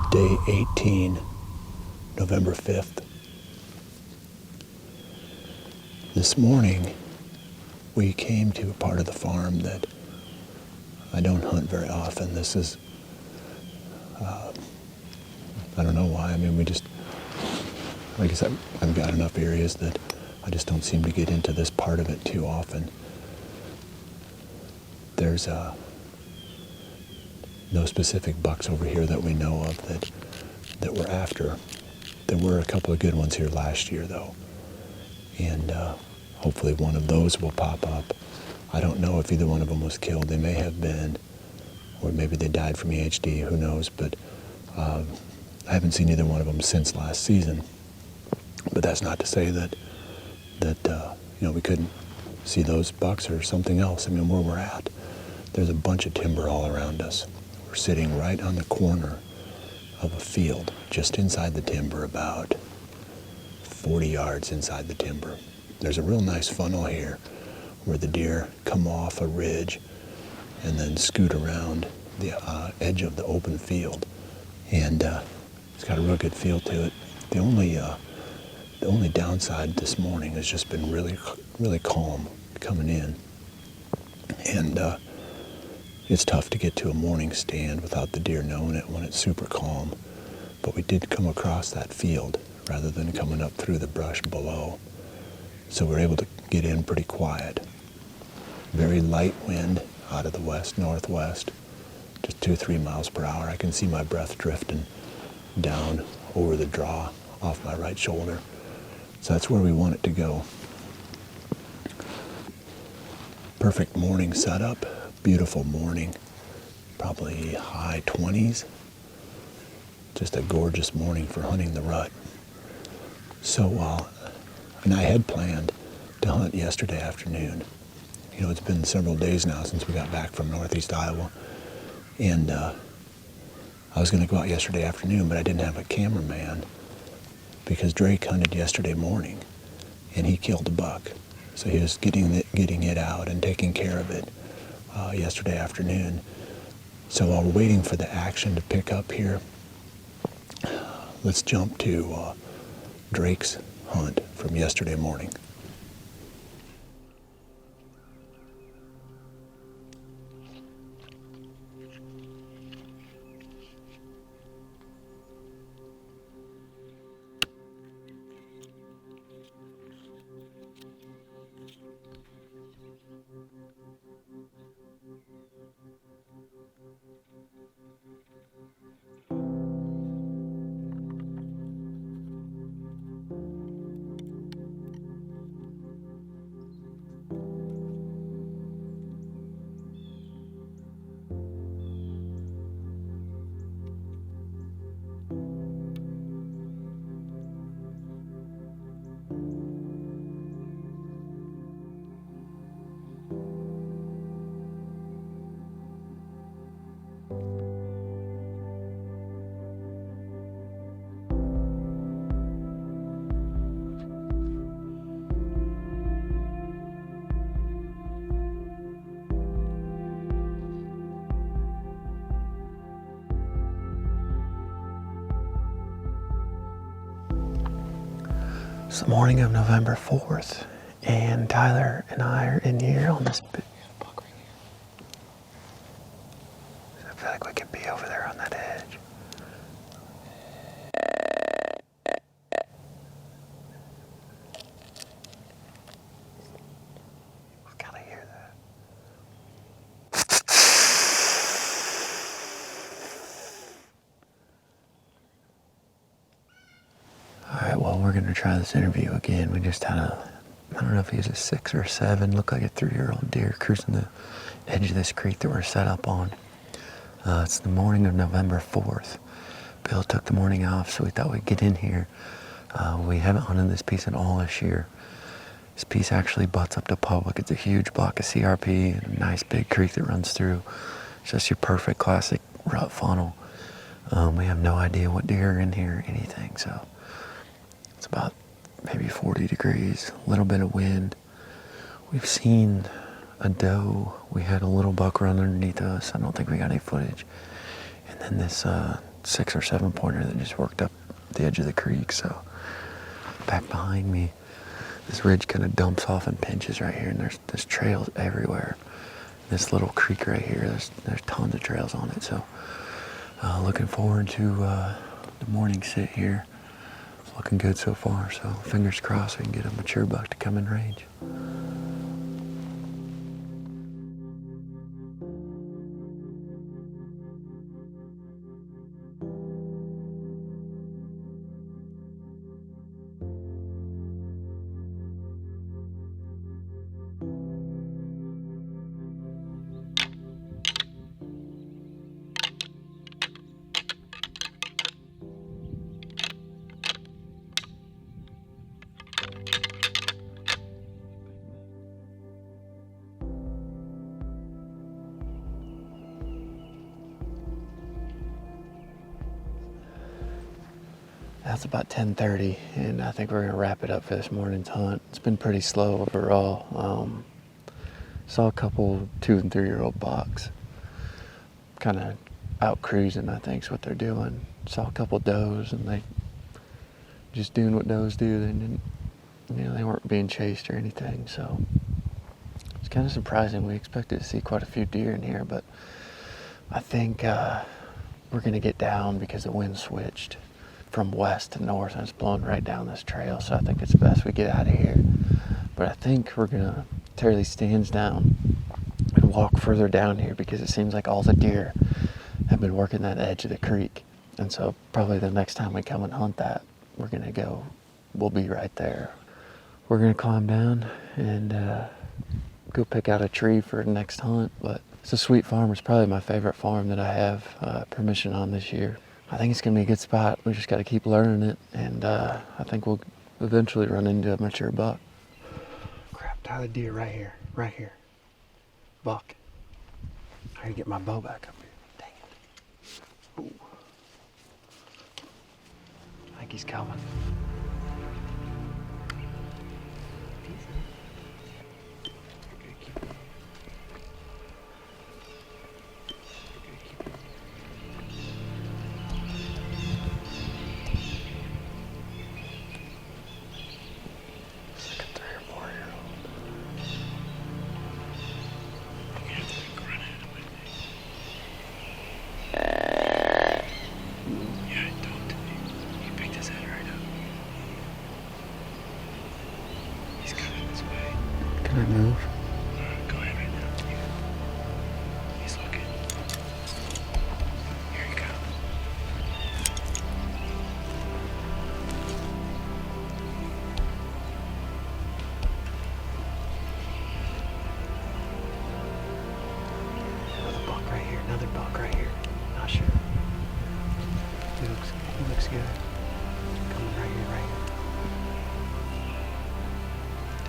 Day 18, November 5th. This morning, we came to a part of the farm that I don't hunt very often. This is, I don't know why. I mean, like I said, I've got enough areas that I just don't seem to get into this part of it too often. There's no specific bucks over here that we know of that we're after. There were a couple of good ones here last year, though, and hopefully one of those will pop up. I don't know if either one of them was killed. They may have been, or maybe they died from EHD, who knows, but I haven't seen either one of them since last season. But that's not to say that we couldn't see those bucks or something else. I mean, where we're at, there's a bunch of timber all around us. We're sitting right on the corner of a field, just inside the timber, about 40 yards inside the timber. There's a real nice funnel here where the deer come off a ridge and then scoot around the edge of the open field. And it's got a real good feel to it. The only downside this morning has just been really, really calm coming in. And it's tough to get to a morning stand without the deer knowing it when it's super calm. But we did come across that field rather than coming up through the brush below. So we're able to get in pretty quiet. Very light wind out of the west-northwest, just 2-3 miles per hour. I can see my breath drifting down over the draw off my right shoulder. So that's where we want it to go. Perfect morning setup, beautiful morning, probably high 20s. Just a gorgeous morning for hunting the rut. So, and I had planned to hunt yesterday afternoon. You know, it's been several days now since we got back from northeast Iowa. And I was going to go out yesterday afternoon, but I didn't have a cameraman because Drake hunted yesterday morning and he killed a buck. So he was getting it out and taking care of it yesterday afternoon. So while we're waiting for the action to pick up here, let's jump to Drake's hunt from yesterday morning. It's the morning of November 4th, and Tyler and I are in here on this big buck right here. I feel like we could be over there on that edge. We've got to hear that. Alright, well, we're going to try this interview again. We just had I don't know if he was a 6 or a 7, looked like a 3-year-old deer cruising the edge of this creek that we're set up on. It's the morning of November 4th. Bill took the morning off, so we thought we'd get in here. We haven't hunted this piece at all this year. This piece actually butts up to public. It's a huge block of CRP and a nice big creek that runs through. It's just your perfect classic rut funnel. We have no idea what deer are in here or anything, so it's about maybe 40 degrees, a little bit of wind. We've seen a doe. We had a little buck run underneath us. I don't think we got any footage. And then this 6 or 7 pointer that just worked up the edge of the creek. So back behind me, this ridge kind of dumps off and pinches right here, and there's trails everywhere. This little creek right here, there's tons of trails on it. So looking forward to the morning sit here. It's looking good so far, so fingers crossed we can get a mature buck to come in range. That's about 10:30, and I think we're gonna wrap it up for this morning's hunt. It's been pretty slow overall. Saw a couple 2 and 3 year old bucks, kind of out cruising, I think is what they're doing. Saw a couple does, and they just doing what does do. They didn't, they weren't being chased or anything. So it's kind of surprising. We expected to see quite a few deer in here, but I think we're gonna get down because the wind switched from west to north, and it's blowing right down this trail. So I think it's best we get out of here. But I think we're gonna tear these stands down and walk further down here, because it seems like all the deer have been working that edge of the creek. And so probably the next time we come and hunt that, we'll be right there. We're gonna climb down and go pick out a tree for the next hunt. But it's a sweet farm. It's probably my favorite farm that I have permission on this year. I think it's gonna be a good spot. We just gotta keep learning it, and I think we'll eventually run into a mature buck. Crap, Tyler, deer right here, right here. Buck. I gotta get my bow back up here. Dang it. Ooh. I think he's coming. Can I move? Go ahead right now. He's looking. Here he comes. Another buck right here, another buck right here. Not sure. He looks good. Coming right here, right here.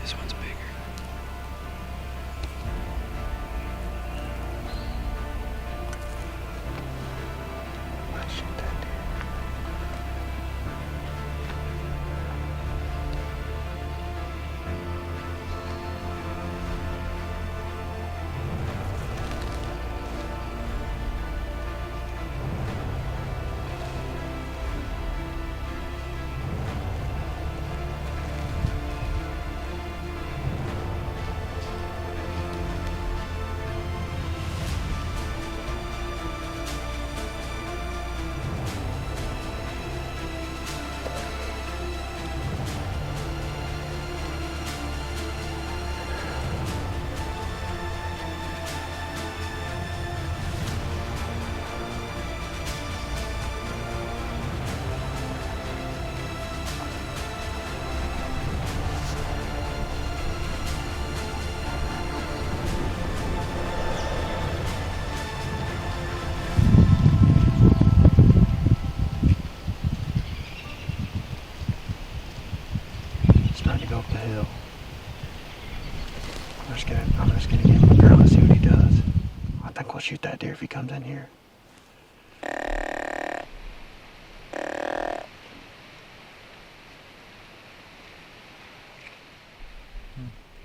This one's bigger. Might shoot that deer. Go up the hill. I'm just gonna get my girl and see what he does. I think we'll shoot that deer if he comes in here. If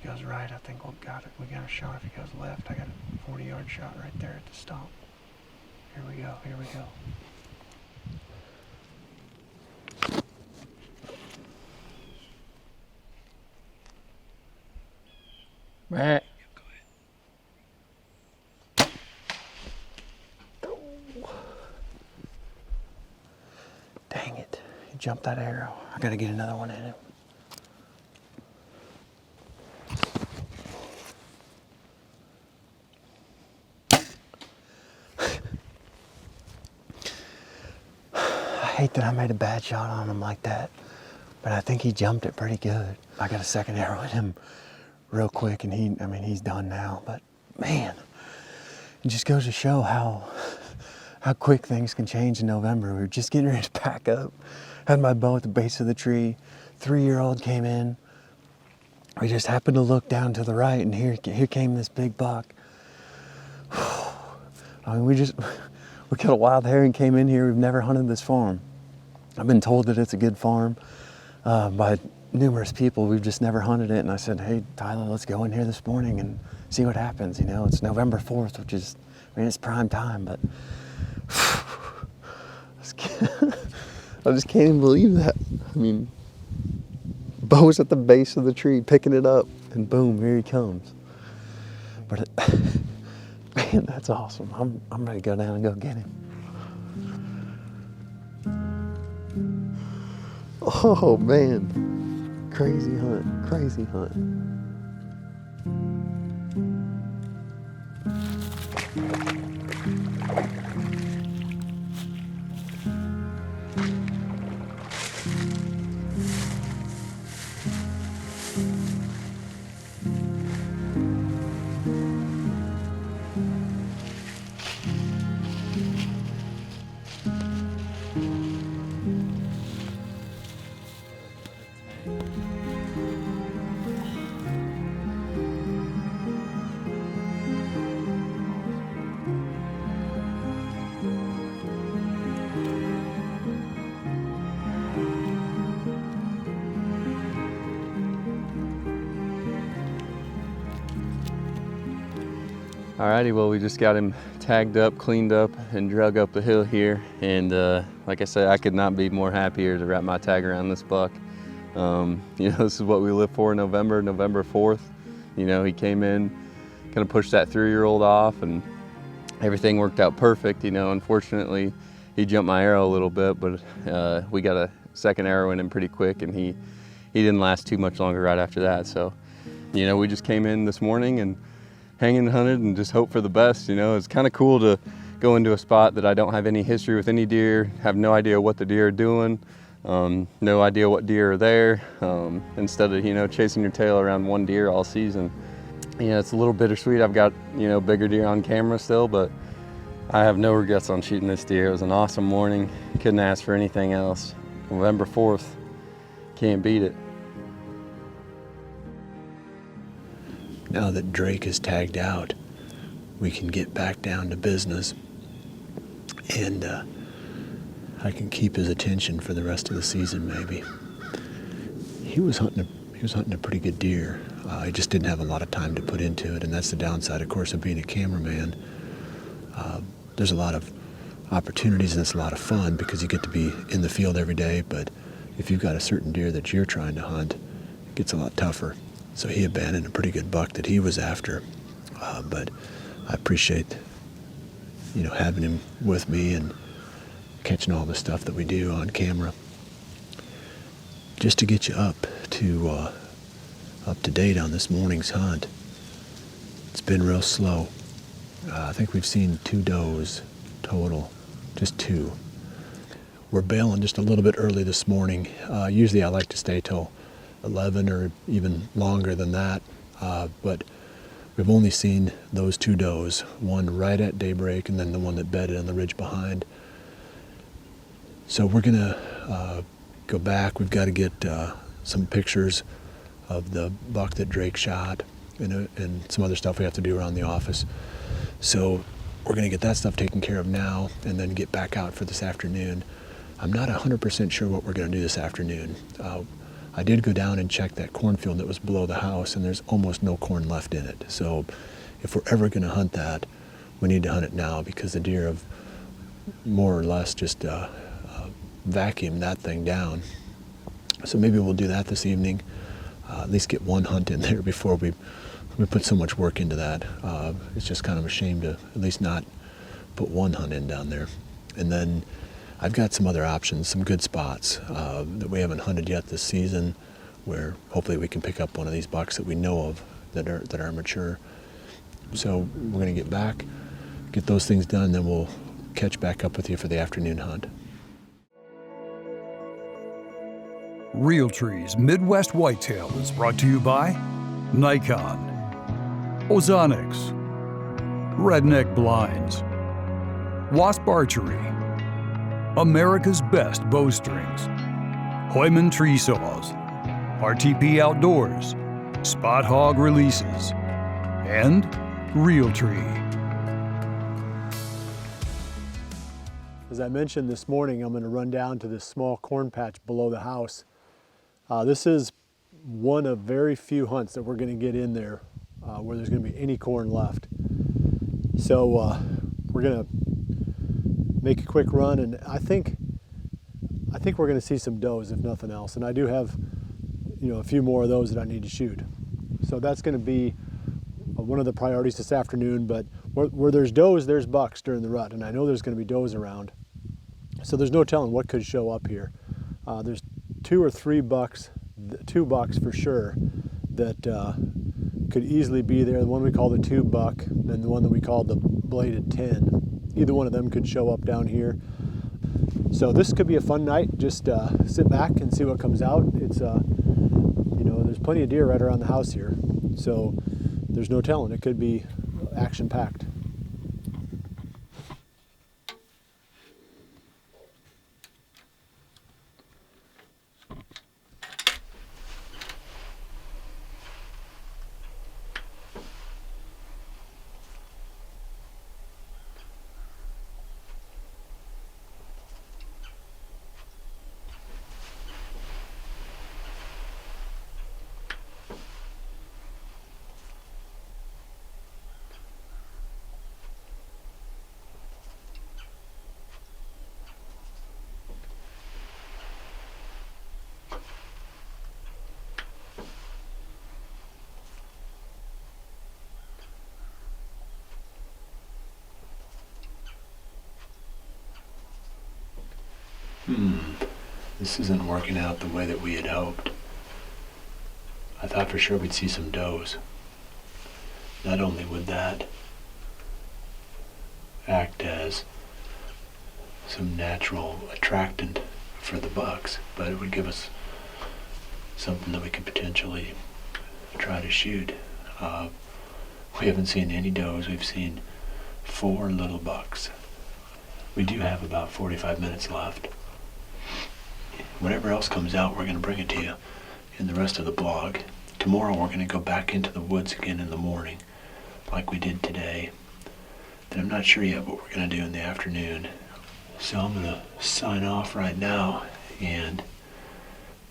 he goes right, I think we got a shot. If he goes left, I got a 40-yard shot right there at the stump. Here we go, here we go. Meh. Dang it. He jumped that arrow. I gotta get another one in him. I hate that I made a bad shot on him like that, but I think he jumped it pretty good. I got a second arrow in him real quick, and he's done now. But man, it just goes to show how quick things can change in November. We were just getting ready to pack up. Had my bow at the base of the tree. 3-year-old came in. We just happened to look down to the right, and here came this big buck. I mean, we got a wild hare and came in here. We've never hunted this farm. I've been told that it's a good farm by numerous people. We've just never hunted it. And I said, hey, Tyler, let's go in here this morning and see what happens. You know, it's November 4th, which is, it's prime time, but I just can't even believe that. I mean, bow's at the base of the tree, picking it up, and boom, here he comes. But man, that's awesome. I'm ready to go down and go get him. Oh man, crazy hunt, crazy hunt. Alrighty, well, we just got him tagged up, cleaned up, and drug up the hill here. And like I said, I could not be more happier to wrap my tag around this buck. This is what we live for in November 4th. He came in, kind of pushed that 3-year-old off, and everything worked out perfect. Unfortunately, he jumped my arrow a little bit, but we got a second arrow in him pretty quick, and he didn't last too much longer right after that. So, we just came in this morning and hanging and hunted and just hope for the best. It's kind of cool to go into a spot that I don't have any history with any deer, have no idea what the deer are doing, no idea what deer are there, instead of, chasing your tail around one deer all season. It's a little bittersweet. I've got, bigger deer on camera still, but I have no regrets on shooting this deer. It was an awesome morning. Couldn't ask for anything else. November 4th, can't beat it. Now that Drake is tagged out, we can get back down to business, and I can keep his attention for the rest of the season. Maybe he was hunting a pretty good deer. He just didn't have a lot of time to put into it, and that's the downside, of course, of being a cameraman. There's a lot of opportunities and it's a lot of fun because you get to be in the field every day. But if you've got a certain deer that you're trying to hunt, it gets a lot tougher. So he abandoned a pretty good buck that he was after. But I appreciate, having him with me and catching all the stuff that we do on camera. Just to get you up to date on this morning's hunt. It's been real slow. I think we've seen 2 does total, just 2. We're bailing just a little bit early this morning. Usually I like to stay till 11 or even longer than that, but we've only seen those 2 does, one right at daybreak and then the one that bedded on the ridge behind. So we're gonna go back. We've got to get some pictures of the buck that Drake shot and some other stuff we have to do around the office. So we're gonna get that stuff taken care of now and then get back out for this afternoon. I'm not 100% sure what we're gonna do this afternoon. I did go down and check that cornfield that was below the house, and there's almost no corn left in it. So if we're ever going to hunt that, we need to hunt it now because the deer have more or less just vacuumed that thing down. So maybe we'll do that this evening, at least get one hunt in there before we we put so much work into that. It's just kind of a shame to at least not put one hunt in down there. And then I've got some other options, some good spots that we haven't hunted yet this season, where hopefully we can pick up one of these bucks that we know of that are mature. So we're going to get back, get those things done, and then we'll catch back up with you for the afternoon hunt. Realtree's Midwest Whitetail is brought to you by Nikon, Ozonics, Redneck Blinds, Wasp Archery, America's Best Bowstrings, Hoyman Tree Saws, RTP Outdoors, Spot Hog Releases, and Realtree. As I mentioned this morning, I'm going to run down to this small corn patch below the house. This is one of very few hunts that we're going to get in there where there's going to be any corn left. So we're going to make a quick run, and I think we're going to see some does, if nothing else. And I do have, a few more of those that I need to shoot. So that's going to be one of the priorities this afternoon. But where there's does, there's bucks during the rut, and I know there's going to be does around. So there's no telling what could show up here. There's 2 or 3 bucks, 2 bucks for sure, that could easily be there. The one we call the 2 buck, and the one that we call the bladed 10. Either one of them could show up down here. So this could be a fun night. Just sit back and see what comes out. It's there's plenty of deer right around the house here, so there's no telling. It could be action-packed. This isn't working out the way that we had hoped. I thought for sure we'd see some does. Not only would that act as some natural attractant for the bucks, but it would give us something that we could potentially try to shoot. We haven't seen any does. We've seen 4 little bucks. We do have about 45 minutes left. Whatever else comes out, we're going to bring it to you in the rest of the blog. Tomorrow we're going to go back into the woods again in the morning, like we did today. And I'm not sure yet what we're going to do in the afternoon. So I'm going to sign off right now, and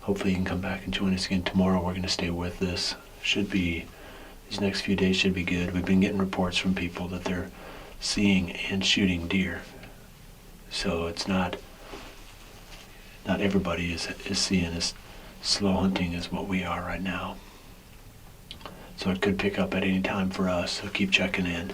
hopefully you can come back and join us again tomorrow. We're going to stay with this. These next few days should be good. We've been getting reports from people that they're seeing and shooting deer. So it's not everybody is seeing as slow hunting as what we are right now. So it could pick up at any time for us, so keep checking in.